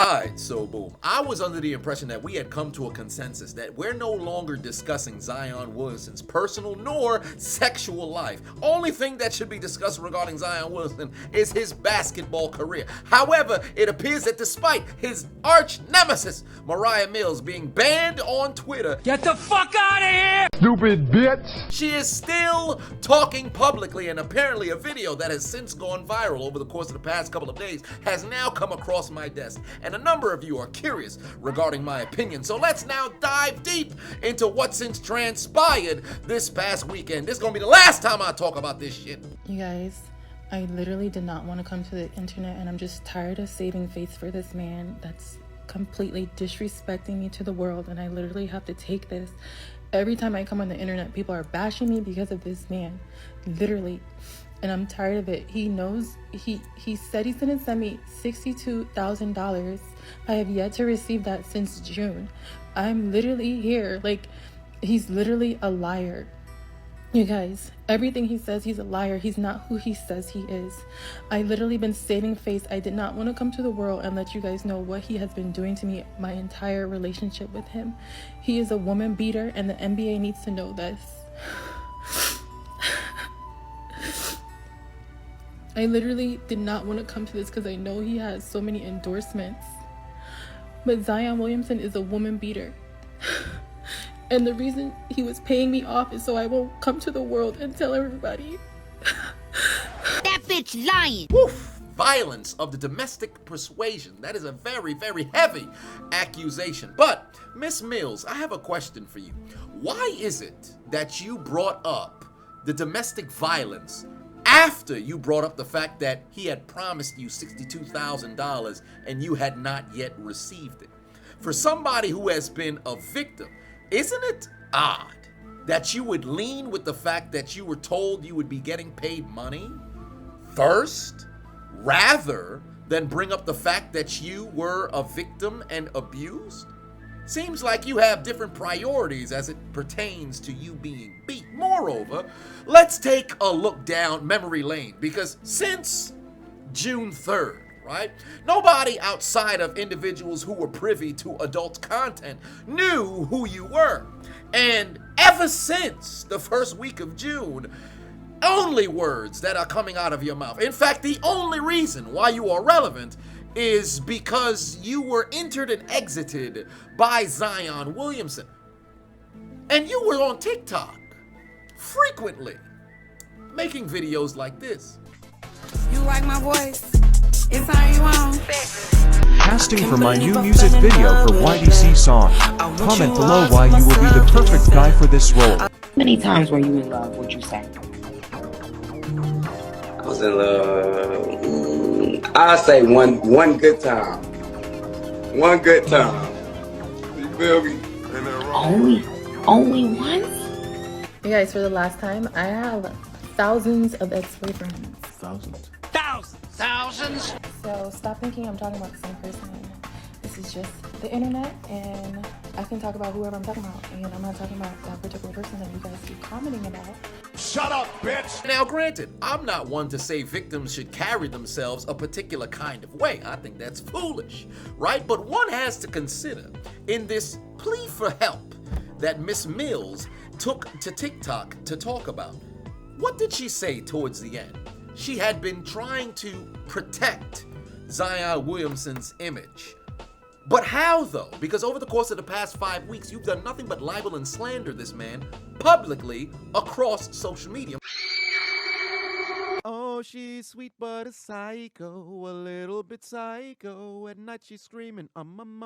Alright, so boom. I was under the impression that we had come to a consensus that we're no longer discussing Zion Williamson's personal nor sexual life. Only thing that should be discussed regarding Zion Williamson is his basketball career. However, it appears that despite his arch nemesis, Moriah Mills, being banned on Twitter, get the fuck out of here! Stupid bitch! She is still talking publicly, and apparently a video that has since gone viral over the course of the past couple of days has now come across my desk. And a number of you are curious regarding my opinion. So let's now dive deep into what since transpired this past weekend. This is gonna be the last time I talk about this shit. You guys, I literally did not want to come to the internet, and I'm just tired of saving face for this man that's completely disrespecting me to the world, and I literally have to take this. Every time I come on the internet, people are bashing me because of this man, literally. And I'm tired of it. He knows, he said he's gonna send me $62,000. I have yet to receive that since June. I'm literally here. Like, he's literally a liar. You guys, everything he says, he's a liar. He's not who he says he is. I literally been saving face. I did not want to come to the world and let you guys know what he has been doing to me my entire relationship with him. He is a woman beater, and the NBA needs to know this. I literally did not want to come to this because I know he has so many endorsements. But Zion Williamson is a woman beater. And the reason he was paying me off is so I won't come to the world and tell everybody. That bitch lying. Woof! Violence of the domestic persuasion. That is a very, very heavy accusation. But, Miss Mills, I have a question for you. Why is it that you brought up the domestic violence after you brought up the fact that he had promised you $62,000 and you had not yet received it? For somebody who has been a victim, isn't it odd that you would lean with the fact that you were told you would be getting paid money first, rather than bring up the fact that you were a victim and abused? Seems like you have different priorities as it pertains to you being beat. Moreover, let's take a look down memory lane, because since June 3rd, right, nobody outside of individuals who were privy to adult content knew who you were. And ever since the first week of June, only words that are coming out of your mouth. In fact, the only reason why you are relevant is because you were entered and exited by Zion Williamson. And you were on TikTok frequently, making videos like this. You like my voice? It's how you want. Casting for my new music video for YDC song. Comment below why you will be the perfect guy for this role. How many times were you in love, would you say? I was in love, I say one good time. One good time. You feel me? Only once? You guys, for the last time, I have thousands of ex-boyfriends. Thousands. Thousands! So stop thinking I'm talking about the same person. This is just the internet, and I can talk about whoever I'm talking about, and I'm not talking about that particular person that you guys keep commenting about. Shut up, bitch! Now, granted, I'm not one to say victims should carry themselves a particular kind of way. I think that's foolish, right? But one has to consider, in this plea for help that Miss Mills took to TikTok to talk about, what did she say towards the end? She had been trying to protect Zion Williamson's image. But how though? Because over the course of the past 5 weeks, you've done nothing but libel and slander this man publicly across social media. Oh, she's sweet but a psycho, a little bit psycho. At night she's screaming, my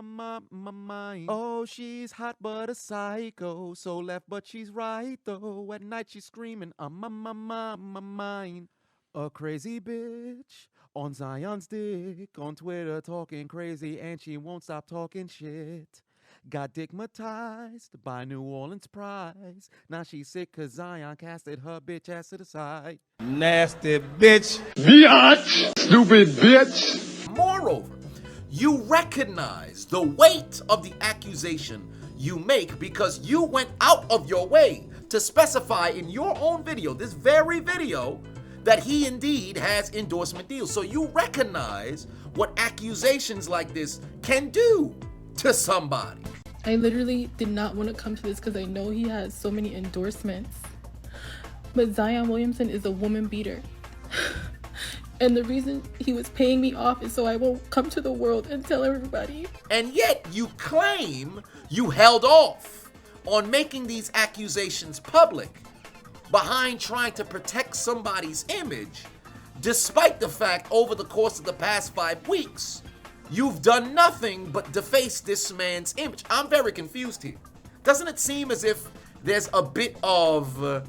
mind. Oh, she's hot but a psycho, so left but she's right though. At night she's screaming, my mind. A crazy bitch on Zion's dick, on Twitter talking crazy, and she won't stop talking shit. Got digmatized by New Orleans prize. Now she's sick cause Zion casted her bitch ass to the side. Nasty bitch. Biatch. Stupid bitch. Moreover, you recognize the weight of the accusation you make because you went out of your way to specify in your own video, this very video, that he indeed has endorsement deals. So you recognize what accusations like this can do to somebody. I literally did not want to come to this because I know he has so many endorsements. But Zion Williamson is a woman beater. And the reason he was paying me off is so I won't come to the world and tell everybody. And yet you claim you held off on making these accusations public behind trying to protect somebody's image, despite the fact over the course of the past 5 weeks, you've done nothing but deface this man's image. I'm very confused here. Doesn't it seem as if there's a bit of,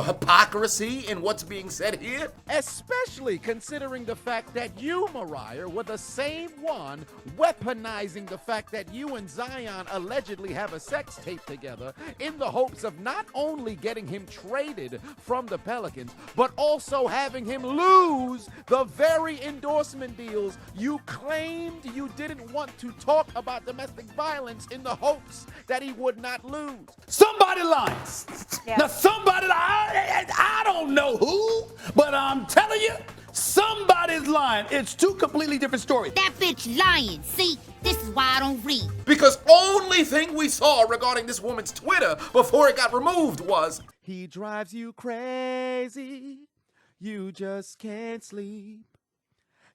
hypocrisy in what's being said here? Especially considering the fact that you, Moriah, were the same one weaponizing the fact that you and Zion allegedly have a sex tape together in the hopes of not only getting him traded from the Pelicans, but also having him lose the very endorsement deals you claimed you didn't want to talk about domestic violence in the hopes that he would not lose. Somebody lying. Now somebody lying. I don't know who, but I'm telling you, somebody's lying. It's two completely different stories. That bitch lying. See, this is why I don't read. Because only thing we saw regarding this woman's Twitter before it got removed was, he drives you crazy, you just can't sleep.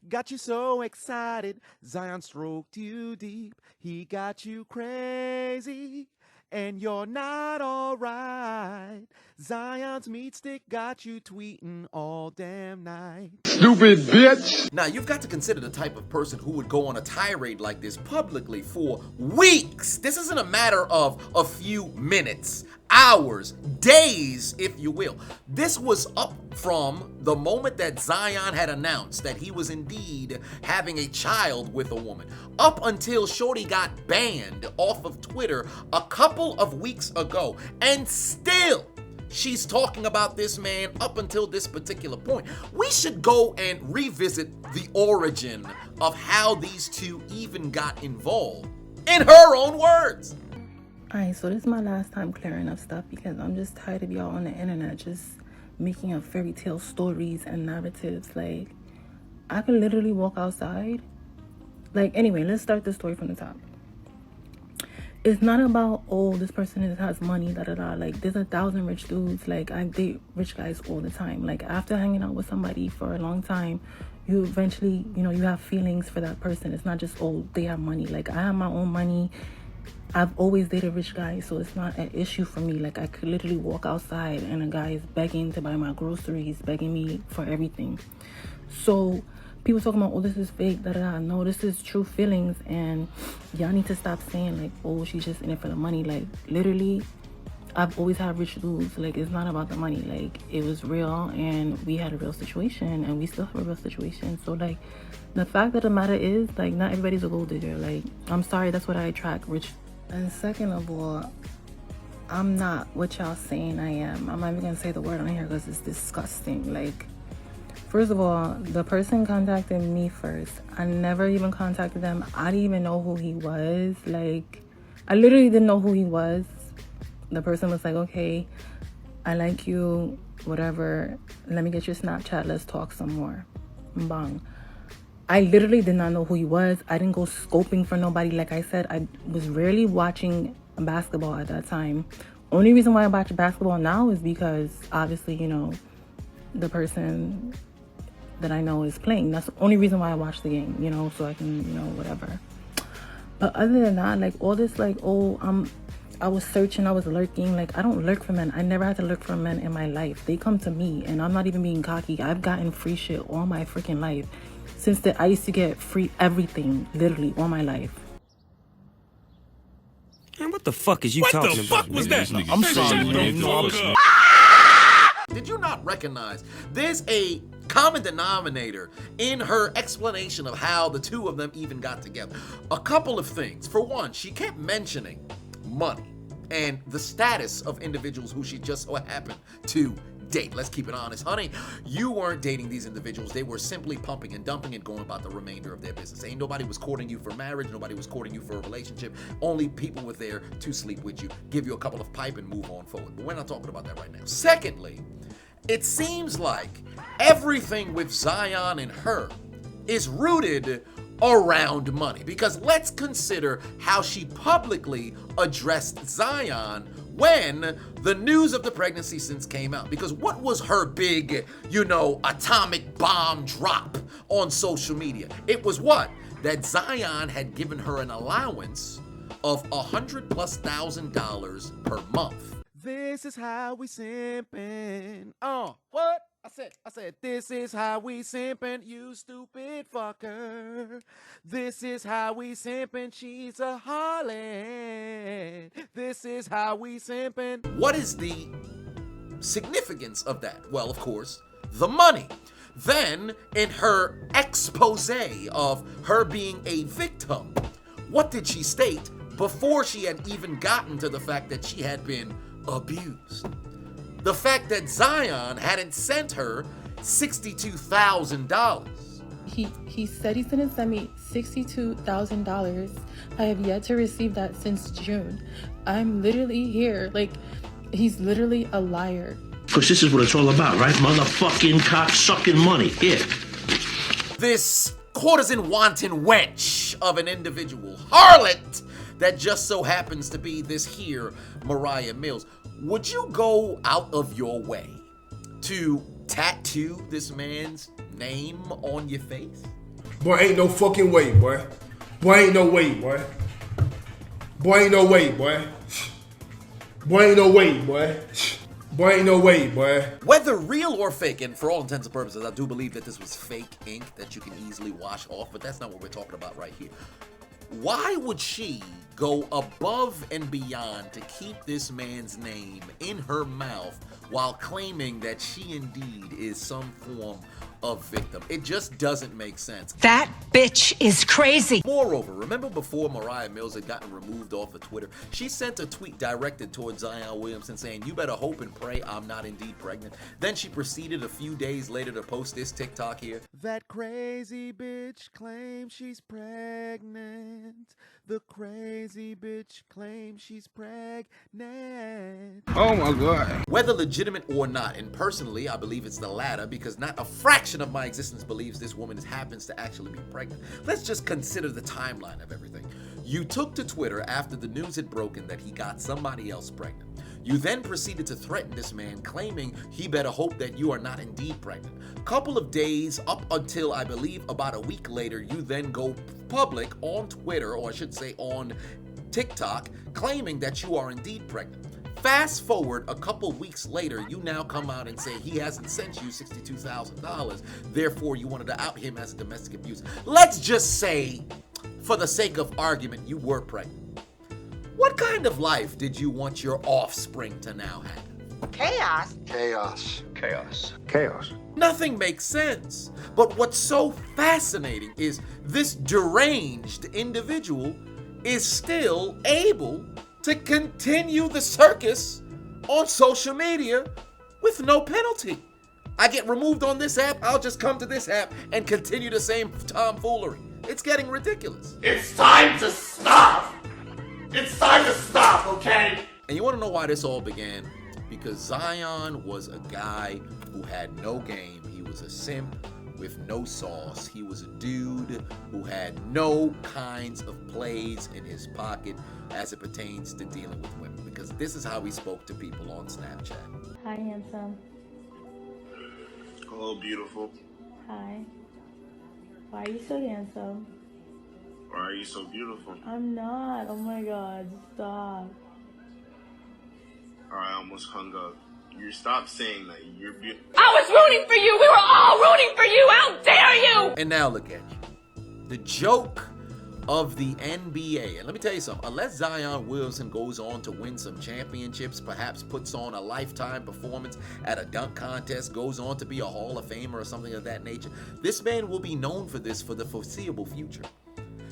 Got you so excited, Zion stroked you deep. He got you crazy, and you're not alright. Zion's meat stick got you tweeting all damn night. Stupid bitch. now you've got to consider the type of person who would go on a tirade like this publicly for weeks. This isn't a matter of a few minutes, hours, days, if you will. This was up from the moment that Zion had announced that he was indeed having a child with a woman, up until Shorty got banned off of Twitter a couple of weeks ago. And still, she's talking about this man up until this particular point. We should go and revisit the origin of how these two even got involved, in her own words. Alright, so this is my last time clearing up stuff because I'm just tired of y'all on the internet just making up fairy tale stories and narratives. Like, I could literally walk outside. Like, anyway, let's start the story from the top. It's not about, oh, this person has money, da-da-da. Like, there's 1,000 rich dudes. Like, I date rich guys all the time. Like, after hanging out with somebody for a long time, you eventually, you have feelings for that person. It's not just, oh, they have money. Like, I have my own money. I've always dated rich guys, so it's not an issue for me. Like, I could literally walk outside and a guy is begging to buy my groceries, begging me for everything. So people talking about, oh, this is fake, da-da-da. No, this is true feelings, and y'all need to stop saying, like, oh, she's just in it for the money. Like, literally, I've always had rich dudes. Like, it's not about the money. Like, it was real, and we had a real situation, and we still have a real situation. So, like, the fact of the matter is, like, not everybody's a gold digger. Like, I'm sorry, that's what I attract, rich. And second of all, I'm not what y'all saying I am. I'm not even gonna say the word on here because it's disgusting. Like, first of all, the person contacted me first. I never even contacted them. I didn't even know who he was. Like, I literally didn't know who he was. The person was like, okay, I like you, whatever. Let me get your Snapchat. Let's talk some more. Bang. I literally did not know who he was. I didn't go scoping for nobody. Like I said, I was rarely watching basketball at that time. Only reason why I watch basketball now is because, obviously, the person that I know is playing. That's the only reason why I watch the game, so I can, whatever. But other than that, like, all this, like, oh, I was searching, I was lurking. Like, I don't lurk for men. I never had to look for men in my life. They come to me, and I'm not even being cocky. I've gotten free shit all my freaking life. Since I used to get free everything, literally, all my life. Man, what the fuck is you talking about? What the fuck was that? I'm sorry. Did you not recognize there's a common denominator in her explanation of how the two of them even got together? A couple of things. For one, she kept mentioning money and the status of individuals who she just so happened to date. Let's keep it honest, honey. You weren't dating these individuals. They were simply pumping and dumping and going about the remainder of their business. Ain't nobody was courting you for marriage. Nobody was courting you for a relationship. Only people were there to sleep with you, give you a couple of pipe and move on forward. But we're not talking about that right now. Secondly, It seems like everything with Zion and her is rooted around money. Because let's consider how she publicly addressed Zion when the news of the pregnancy since came out. Because what was her big, atomic bomb drop on social media? It was what? That Zion had given her an allowance of $100,000+ per month. This is how we simpin'. What? I said, this is how we simpin', you stupid fucker. This is how we simpin', she's a harlot. This is how we simpin'. What is the significance of that? Well, of course, the money. Then, in her expose of her being a victim, what did she state before she had even gotten to the fact that she had been abused? The fact that Zion hadn't sent her $62,000. He said he's gonna send me $62,000. I have yet to receive that since June. I'm literally here. Like, he's literally a liar. Because this is what it's all about, right? Motherfucking cock-sucking money. Here. This courtesan wanton wench of an individual harlot that just so happens to be this here Moriah Mills. Would you go out of your way to tattoo this man's name on your face? Boy, ain't no fucking way, boy. Boy, ain't no way, boy. Boy, ain't no way, boy. Boy, ain't no way, boy. Boy, ain't no way, boy. Whether real or fake, and for all intents and purposes, I do believe that this was fake ink that you can easily wash off, but that's not what we're talking about right here. Why would she go above and beyond to keep this man's name in her mouth while claiming that she indeed is some form of victim? It just doesn't make sense. That bitch is crazy. Moreover, remember before Moriah Mills had gotten removed off of Twitter, she sent a tweet directed towards Zion Williamson saying, "You better hope and pray I'm not indeed pregnant." Then she proceeded a few days later to post this TikTok here. That crazy bitch claims she's pregnant. The crazy bitch claims she's pregnant. Oh my God. Whether legitimate or not, and personally I believe it's the latter because not a fraction of my existence believes this woman happens to actually be pregnant. Let's just consider the timeline of everything. You took to Twitter after the news had broken that he got somebody else pregnant. You then proceeded to threaten this man, claiming he better hope that you are not indeed pregnant. Couple of days up until I believe about a week later, you then go public on Twitter, or I should say on TikTok, claiming that you are indeed pregnant. Fast forward a couple weeks later, you now come out and say he hasn't sent you $62,000, therefore you wanted to out him as a domestic abuser. Let's just say, for the sake of argument, you were pregnant. What kind of life did you want your offspring to now have? Chaos. Chaos. Chaos. Chaos. Nothing makes sense. But what's so fascinating is this deranged individual is still able to continue the circus on social media with no penalty. I get removed on this app, I'll just come to this app and continue the same tomfoolery. It's getting ridiculous. It's time to stop! It's time to stop, okay? And you want to know why this all began? Because Zion was a guy who had no game. He was a simp with no sauce. He was a dude who had no kinds of plays in his pocket as it pertains to dealing with women. Because this is how he spoke to people on Snapchat. Hi, handsome. Hello, beautiful. Hi. Why are you so handsome? Why are you so beautiful? I'm not. Oh my God, stop. I almost hung up. You stop saying that. You're beautiful. I was rooting for you. We were all rooting for you. How dare you? And now look at you. The joke of the NBA. And let me tell you something. Unless Zion Williamson goes on to win some championships, perhaps puts on a lifetime performance at a dunk contest, goes on to be a Hall of Famer or something of that nature, this man will be known for this for the foreseeable future.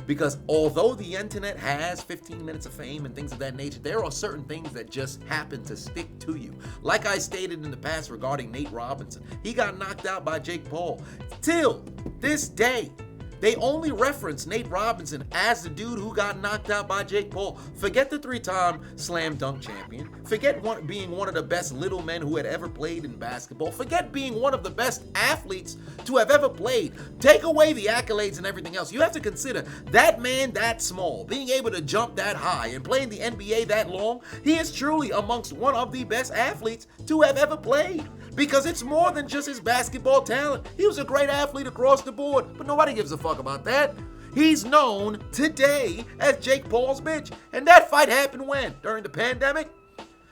Because although the internet has 15 minutes of fame and things of that nature, there are certain things that just happen to stick to you. Like I stated in the past regarding Nate Robinson, he got knocked out by Jake Paul. Till this day, They only reference Nate Robinson as the dude who got knocked out by Jake Paul. Forget the 3-time slam dunk champion. Forget being one of the best little men who had ever played in basketball. Forget being one of the best athletes to have ever played. Take away the accolades and everything else. You have to consider that man that small, being able to jump that high and play in the NBA that long, he is truly amongst one of the best athletes to have ever played. Because it's more than just his basketball talent. He was a great athlete across the board, but nobody gives a fuck about that. He's known today as Jake Paul's bitch. And that fight happened when? During the pandemic?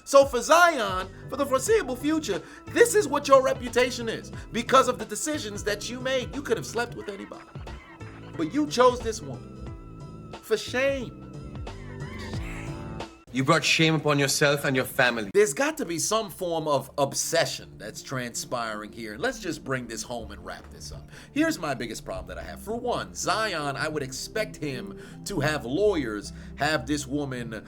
So for Zion, for the foreseeable future, this is what your reputation is. Because of the decisions that you made. You could have slept with anybody. But you chose this woman. For shame. You brought shame upon yourself and your family. There's got to be some form of obsession that's transpiring here. Let's just bring this home and wrap this up. Here's my biggest problem that I have. For one, Zion, I would expect him to have lawyers have this woman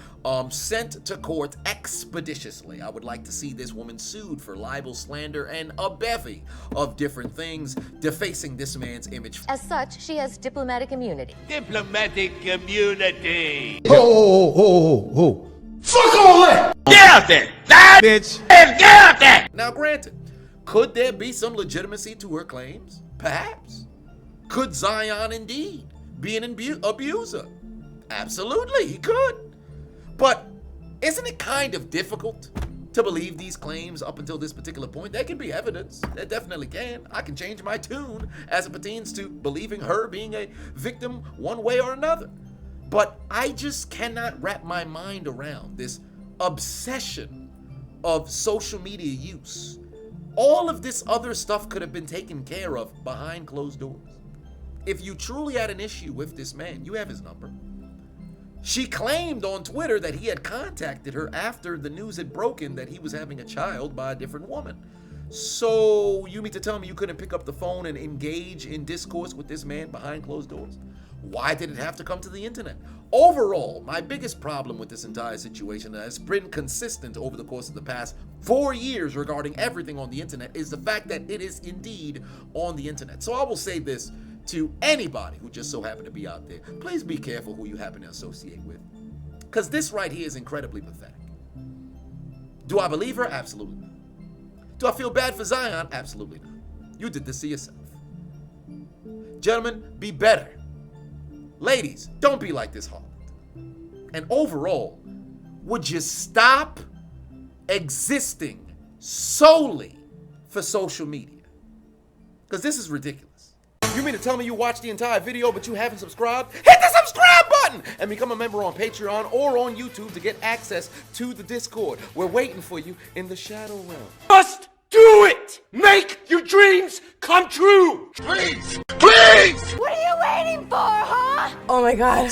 sent to court expeditiously. I would like to see this woman sued for libel, slander, and a bevy of different things defacing this man's image. As such, she has diplomatic immunity. Diplomatic immunity. Oh. Fuck all that! Get out there! That bitch! Get out there! Now, granted, could there be some legitimacy to her claims? Perhaps. Could Zion indeed be an abuser? Absolutely, he could. But isn't it kind of difficult to believe these claims up until this particular point? There can be evidence. There definitely can. I can change my tune as it pertains to believing her being a victim one way or another. But I just cannot wrap my mind around this obsession of social media use. All of this other stuff could have been taken care of behind closed doors. If you truly had an issue with this man, you have his number. She claimed on Twitter that he had contacted her after the news had broken that he was having a child by a different woman. So you mean to tell me you couldn't pick up the phone and engage in discourse with this man behind closed doors? Why did it have to come to the internet? Overall, my biggest problem with this entire situation that has been consistent over the course of the past 4 years regarding everything on the internet is the fact that it is indeed on the internet. So I will say this to anybody who just so happen to be out there. Please be careful who you happen to associate with. Because this right here is incredibly pathetic. Do I believe her? Absolutely not. Do I feel bad for Zion? Absolutely not. You did this to yourself. Gentlemen, be better. Ladies, don't be like this harlot. And overall, would you stop existing solely for social media? Because this is ridiculous. You mean to tell me you watched the entire video but you haven't subscribed? Hit the subscribe button and become a member on Patreon or on YouTube to get access to the Discord. We're waiting for you in the Shadow Realm. Just do it! Make your dreams come true! Please! Please! What are you waiting for, huh? Oh my god.